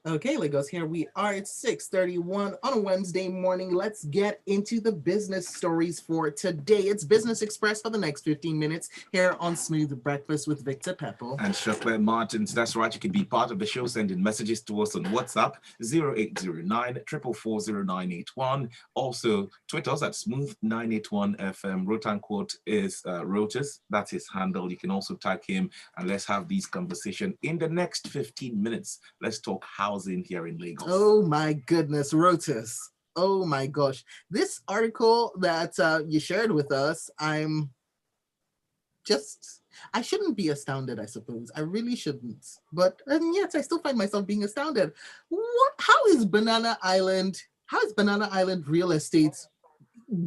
Okay, Legos, here we are at 6:31 on a Wednesday morning. Let's get into the business stories for today. It's Business Express for the next 15 minutes here on Smooth Breakfast with Victor Pepple. And Shirley Martins. That's right. You can be part of the show sending messages to us on WhatsApp 0809 4440981. Also, tweet us at Smooth981FM. Rotan quote is Rotus. That's his handle. You can also tag him and let's have these conversation in the next 15 minutes. Let's talk housing here in Lagos. Oh my goodness, Rotus. Oh my gosh. This article that you shared with us, I shouldn't be astounded, I suppose. I really shouldn't. But yet I still find myself being astounded. How is Banana Island real estate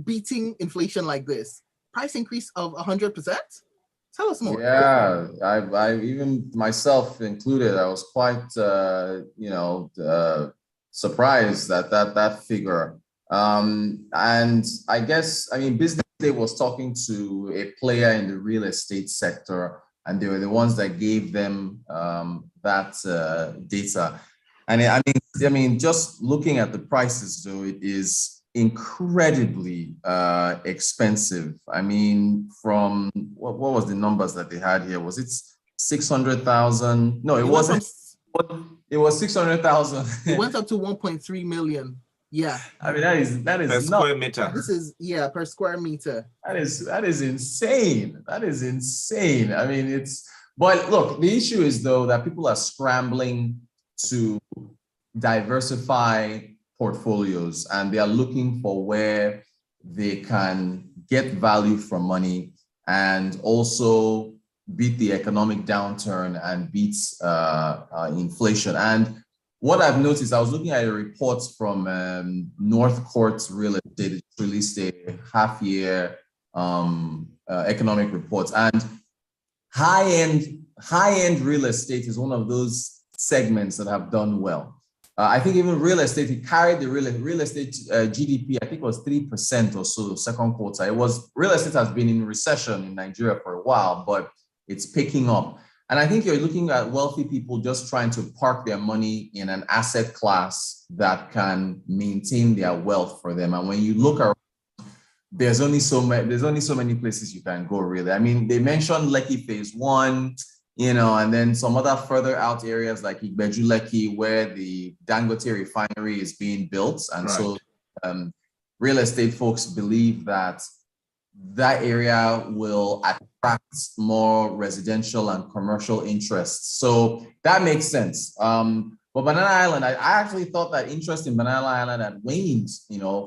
beating inflation like this? Price increase of 100%? Tell us more. Yeah, I even myself included, I was quite, surprised at that figure. And I guess, Business Day was talking to a player in the real estate sector, and they were the ones that gave them that data. And just looking at the prices, though, it is incredibly expensive. From what was the numbers that they had here? Was it 600,000? No, it wasn't. It was 600,000. It went up to 1.3 million. Yeah. That is per square meter. This is per square meter. That is insane. That is insane. But look, the issue is though that people are scrambling to diversify portfolios and they are looking for where they can get value for money and also beat the economic downturn and beat inflation. And what I've noticed, I was looking at a report from North Court Real Estate. It released a half-year economic report, and high-end real estate is one of those segments that have done well. I think even real estate, it carried the real estate GDP, I think it was 3% or so second quarter. Real estate has been in recession in Nigeria for a while, but it's picking up. And I think you're looking at wealthy people just trying to park their money in an asset class that can maintain their wealth for them. And when you look around, there's only so many places you can go, really. They mentioned Lekki Phase 1, and then some other further out areas like Igbeju Lekki, where the Dangote refinery is being built. And right. So real estate folks believe that area will attract more residential and commercial interests. So that makes sense. But Banana Island, I actually thought that interest in Banana Island had waned,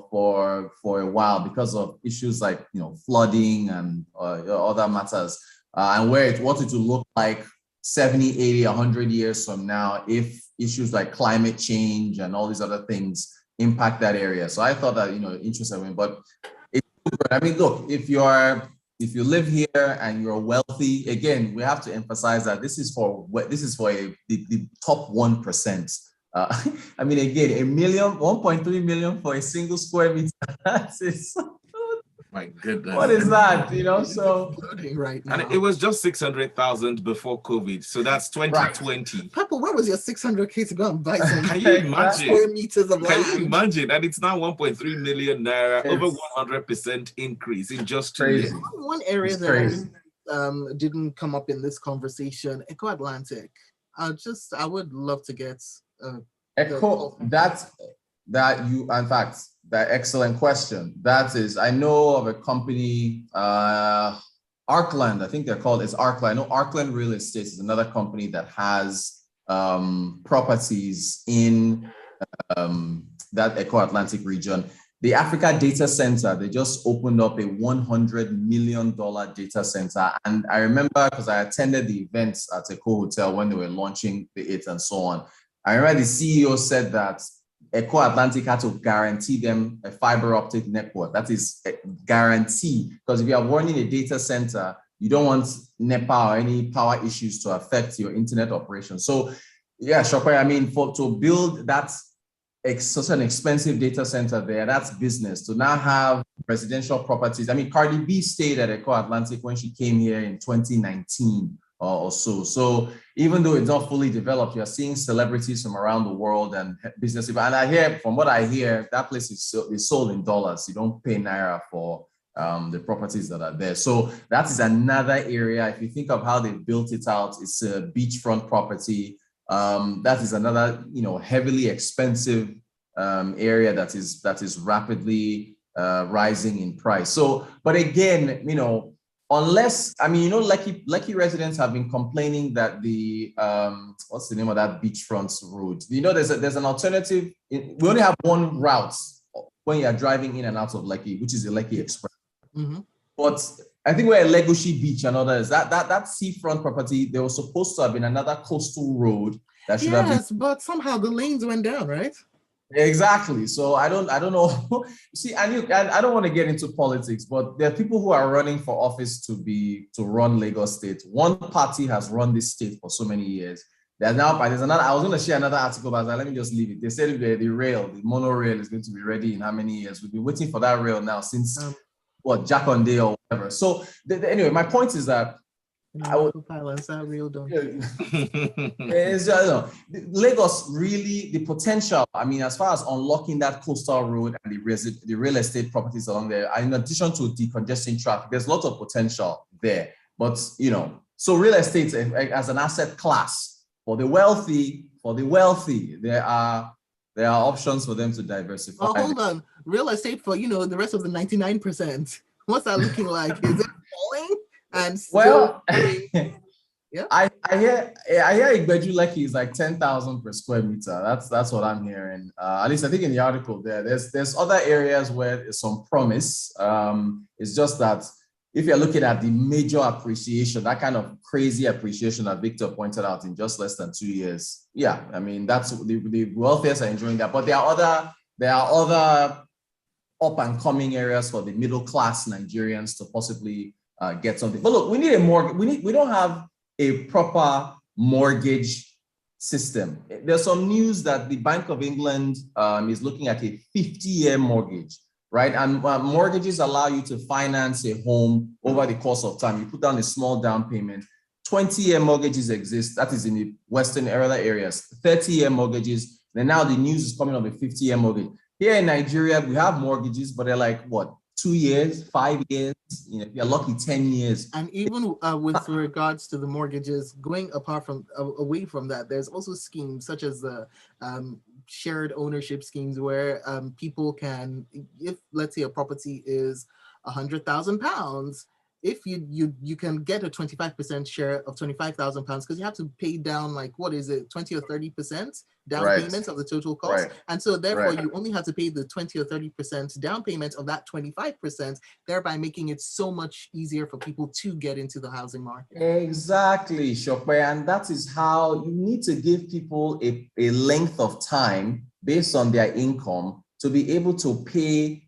for a while because of issues like, flooding and other matters. And what it will look like 70, 80, 100 years from now if issues like climate change and all these other things impact that area. So I thought that, interest in it, but look, if you live here and you're wealthy, again, we have to emphasize that this is for the top 1%. Again, 1.3 million for a single square meter. That's my goodness. What is that? So right now. And it was just 600,000 before COVID. So that's 2020. Right. Pepple, where was your 600K to go and buy some Can you imagine? Square meters of land? Can you imagine? And it's now 1.3 million naira, over 100% increase in just 2 years. One area that didn't come up in this conversation, Eco Atlantic. I would love to get Eco. That excellent question. That is, I know of a company, Arkland, I think they're called, it's Arkland. I know Arkland Real Estate is another company that has properties in that Eco Atlantic region. The Africa Data Center, they just opened up a $100 million data center. And I remember, because I attended the events at Eco Hotel when they were launching it and so on. I remember the CEO said that Eco Atlantic had to guarantee them a fiber optic network. That is a guarantee, because if you are running a data center, you don't want NEPA or any power issues to affect your internet operation. So yeah, Shopper, to build that such an expensive data center there, that's business. To now have residential properties. Cardi B stayed at Eco Atlantic when she came here in 2019 or so. So even though it's not fully developed, you're seeing celebrities from around the world and business people. And I hear, from what I hear, that place is sold in dollars. You don't pay naira for the properties that are there. So that is another area. If you think of how they built it out, it's a beachfront property. That is another, heavily expensive area that is rapidly rising in price. So, but again, unless, Lucky residents have been complaining that the what's the name of that beachfront road? There's an alternative. We only have one route when you are driving in and out of Lucky, which is the Lucky Express. Mm-hmm. But I think we're at Legoshi Beach and others. That seafront property, there was supposed to have been another coastal road that should have been. Yes, but somehow the lanes went down, right? Exactly. So I don't know. See, and I don't want to get into politics, but there are people who are running for office to run Lagos State. One party has run this state for so many years. There's another. I was going to share another article, but let me just leave it. They said the monorail is going to be ready in how many years? We've been waiting for that rail now since Jack on Day or whatever. So anyway, my point is that it's just, Lagos really, the potential, as far as unlocking that coastal road and the real estate properties along there, in addition to decongesting traffic, there's a lot of potential there. But, so real estate as an asset class for the wealthy, there are options for them to diversify. Oh, hold on. Real estate for, the rest of the 99%. What's that looking like? Is it falling? And still, yeah. I hear Igbeju Lekki is like 10,000 per square meter. That's what I'm hearing. At least I think in the article there's other areas where there's some promise. It's just that if you're looking at the major appreciation, that kind of crazy appreciation that Victor pointed out in just less than 2 years. Yeah, that's the wealthiest are enjoying that. But there are other up and coming areas for the middle class Nigerians to possibly get something. But look, we need a mortgage. We don't have a proper mortgage system. There's some news that the Bank of England is looking at a 50-year mortgage, right? And mortgages allow you to finance a home over the course of time. You put down a small down payment. 20-year mortgages exist. That is in the Western areas. 30-year mortgages. Then now the news is coming of a 50-year mortgage. Here in Nigeria, we have mortgages, but they're like, what? 2 years, 5 years, if you're lucky, 10 years. And even with regards to the mortgages, going away from that, there's also schemes such as the shared ownership schemes where people can, if let's say a property is £100,000, if you can get a 25% share of £25,000 because you have to pay down 20 or 30% down payment of the total cost, and so therefore you only have to pay the 20 or 30% down payment of that 25%, thereby making it so much easier for people to get into the housing market. Exactly, Sope, and that is how you need to give people a length of time based on their income to be able to pay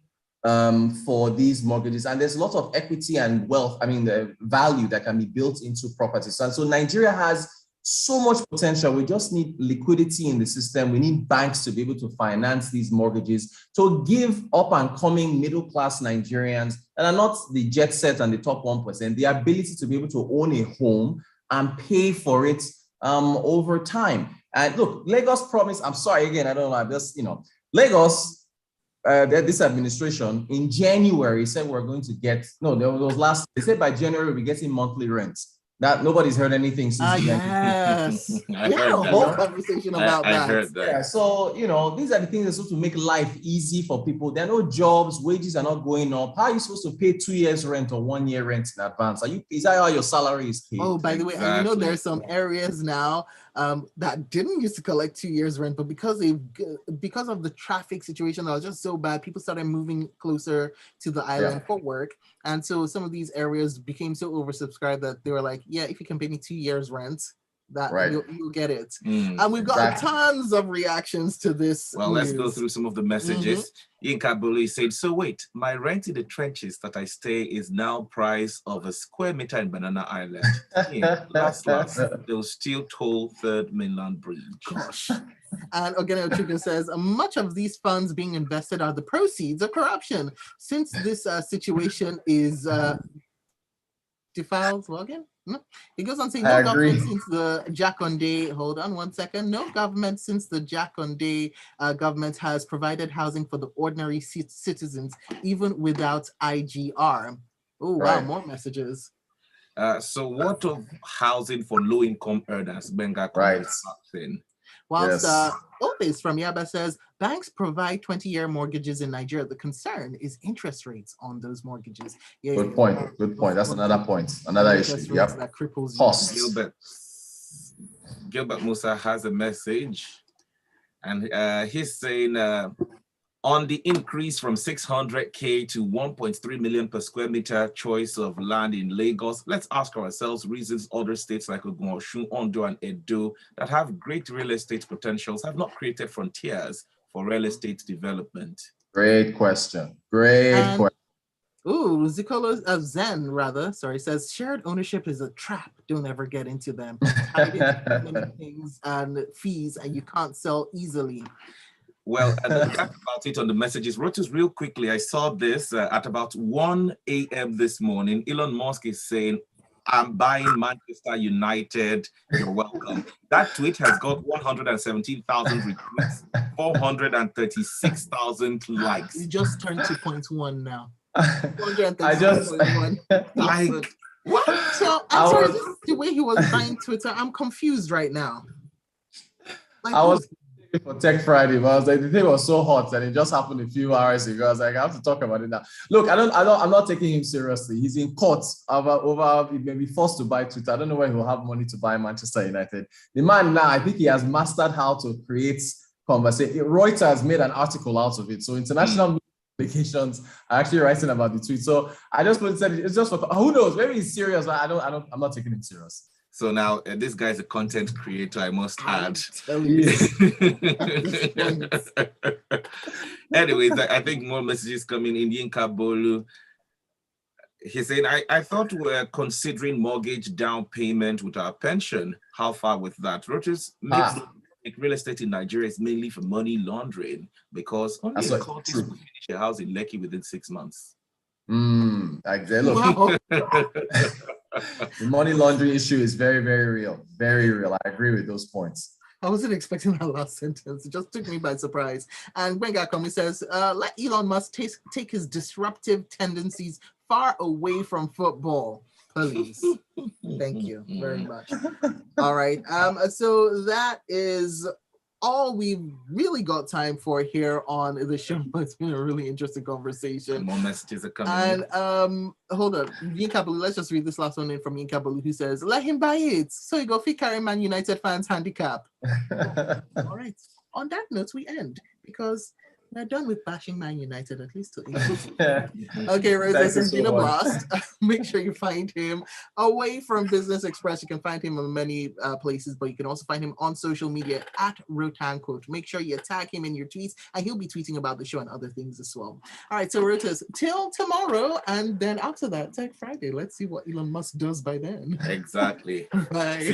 for these mortgages. And there's a lot of equity and wealth, the value that can be built into properties. And so Nigeria has so much potential. We just need liquidity in the system. We need banks to be able to finance these mortgages to give up and coming middle-class Nigerians that are not the jet set and the top 1%, the ability to be able to own a home and pay for it over time. And look, Lagos promised, I'm sorry, again, I don't know, Lagos, this administration in January said we're going to get, they said by January we're getting monthly rents. That nobody's heard anything since. Yes. We had a whole conversation about that. I heard that. Yeah, so, these are the things that are supposed to make life easy for people. There are no jobs, wages are not going up. How are you supposed to pay 2 years rent or 1 year rent in advance? Is that how your salary is paid? Oh, by the way, and there's some areas now that didn't used to collect 2 years rent, but because of the traffic situation that was just so bad, people started moving closer to the island for work. And so some of these areas became so oversubscribed that they were like, yeah, if you can pay me 2 years rent, that you'll get it. And we've got tons of reactions to this. Well, let's go through some of the messages. Yinka Buli said, so wait, my rent in the trenches that I stay is now price of a square meter in Banana Island. Last, they'll still toll Third Mainland Bridge. Gosh. And Ogene Ochuka says, much of these funds being invested are the proceeds of corruption. Since this situation is defiles login. It goes on saying I no agree. government since the Jack on Day. Hold on 1 second. No government since the Jack on Day government has provided housing for the ordinary citizens, even without IGR. Oh wow, Right. more messages. So what of housing for low-income earners? Benga Right. in. Whilst Yes. Opes from Yaba says banks provide 20-year mortgages in Nigeria. The concern is interest rates on those mortgages. Yeah, Good point. Good point. That's another point. Another issue. Interest You rates have that cripples you. costs. Gilbert Musa has a message, and he's saying on the increase from 600K to 1.3 million per square meter choice of land in Lagos, let's ask ourselves reasons other states like Ogun, Osun, Ondo, and Edo that have great real estate potentials have not created frontiers for real estate development. Great question. Great question. Ooh, Zicolo Zen rather, sorry, says shared ownership is a trap. Don't ever get into them. Tied into many things and fees, and you can't sell easily. Well, and that's about it on the messages. Rotus, real quickly, I saw this at about 1 a.m. this morning. Elon Musk is saying, I'm buying Manchester United. You're welcome. That tweet has got 117,000 retweets, 436,000 likes. You just turned 2.1 now. I just like what? So I'm sorry, this is the way he was buying Twitter. I'm confused right now. Like, I was for Tech Friday, but I was like, the thing was so hot and it just happened a few hours ago. I was like, I have to talk about it now. Look, I'm not taking him seriously. He's in court over he may be forced to buy Twitter. I don't know where he'll have money to buy Manchester United. The man now, I think he has mastered how to create conversation. Reuters made an article out of it. So international publications are actually writing about the tweet. So I just said it's just for who knows, maybe he's serious, but I'm not taking him serious. So now this guy's a content creator, I must add. Anyways, I think more messages coming in. Yinka Bolu, he's saying, I thought we were considering mortgage down payment with our pension. How far with that? Rotus, real estate in Nigeria is mainly for money laundering because only a cultist will finish a house in Lekki within 6 months. Look. The money laundering issue is very, very real. Very real. I agree with those points. I wasn't expecting that last sentence. It just took me by surprise. And Benga Komi says, let Elon Musk take his disruptive tendencies far away from football, please. Thank you very much. All right. So that is all we've really got time for here on the show, but it's been a really interesting conversation. More messages are coming. And hold on, Yinka, let's just read this last one in from Yinka, who says, let him buy it so he go fit carry Man United fans handicap. All right. On that note, we end because we're done with bashing Man United, at least to Okay, Rotus, it's been a blast. Make sure you find him away from Business Express. You can find him on many places, but you can also find him on social media at Rotanquote. Make sure you tag him in your tweets, and he'll be tweeting about the show and other things as well. All right, so Rotus, till tomorrow, and then after that, Tech Friday. Let's see what Elon Musk does by then. Exactly. Bye.